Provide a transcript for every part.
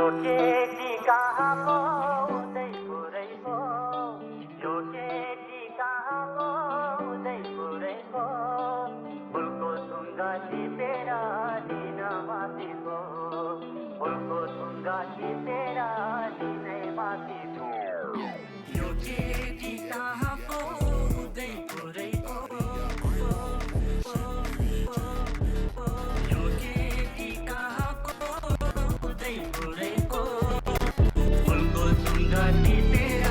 केटी कहाँको उदयपुरैको यो केटी कहाँको उदयपुरैको फुलको सुङ्गा टिपेर दिन माथिको फुलको सुङ्गा टिपेर दिनै माथिको यो केटी कहाँको उदयपुरैको यो केटी कहाँको उदयपुरैको फुलको सुङ्गा टिपेर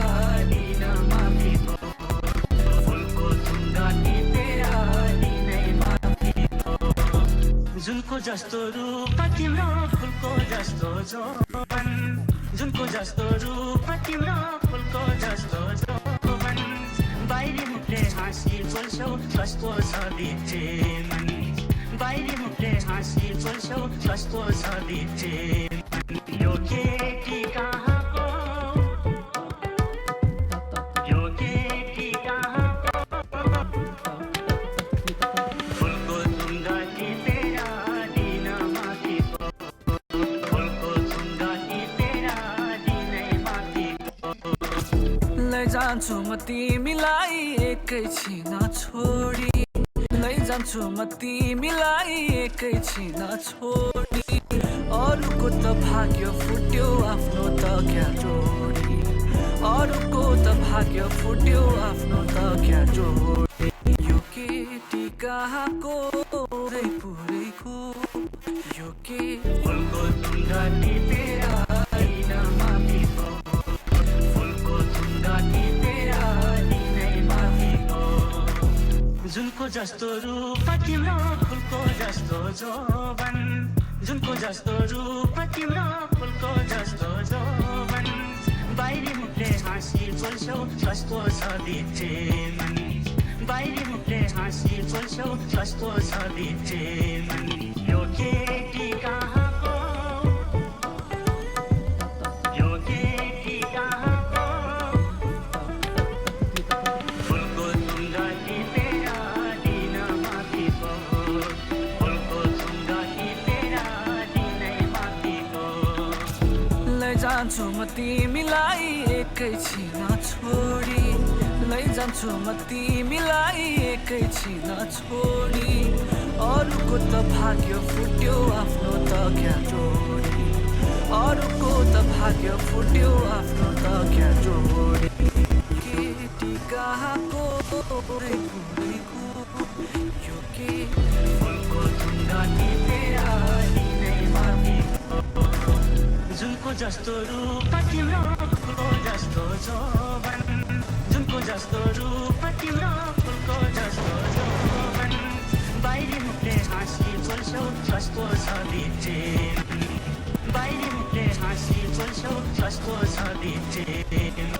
दिन माथिको फुलको सुङ्गा टिपेर दिनै माथिको जुनको जस्तो रूप तिम्रो फुलको जस्तो जोवन जुनको जस्तो रूप तिम्रो फुलको जस्तो जोवन बाहिरी मुखले हाँसी बोल्छौ कस्तो छ भित्रे मन बाहिरी मुखले हाँसी बोल्छौ कस्तो छ भित्रे मन यो केटी कहाँको यो केटी कहाँको फुलको सुङ्गा टिपेर दिन माथिको फुलको सुङ्गा टिपेर दिनै माथिको लैजान्छु म तिमीलाई एकैछिन छोडी लैजान्छु म तिमीलाई एकैछिन छोडी अरूको त भाग्य फुट्यो आफ्नो त क्या जोडी अरूको त भाग्य फुट्यो आफ्नो त क्या जोडी यो केटी कहाँको उदयपुरैको यो के फुलको सुङ्गा टिपेर दिन माथिको फुलको सुङ्गा टिपेर दिनै माथिको जुनको जस्तो रूप तिम्रो फुलको जस्तो जोवन जुनको जस्तो रूप तिम्रो फुलको जस्तो जोवन बाहिरी मुखले हाँसी बोल्छौ कस्तो छ भित्रे मन बाहिरी मुखले हाँसी बोल्छौ कस्तो छ भित्रे मन यो केटी कहाँको यो केटी कहाँको फुलको सुङ्गा टिपेर दिन माथिको फुलको सुङ्गा टिपेर दिनै माथिको लैजान्छु म तिमीलाई एकैछिन छोडी लैजान्छु म तिमीलाई एकैछिन छोडी अरूको त भाग्य फुट्यो आफ्नो त क्या जोडी अरूको त भाग्य फुट्यो आफ्नो त क्या जोडी केटी कहाँको उदयपुरैको यो के फुलको सुङ्गा टिपेर दिनै माथिको जुनको जस्तो रूप तिम्रो फुलको जस्तो जोवन जुनको जस्तो रूप तिम्रो फुलको जस्तो जोवन बाहिरी मुखले हाँसी बोल्छौ कस्तो छ भित्रे बाहिरी मुखले हाँसी बोल्छौ कस्तो छ भित्रे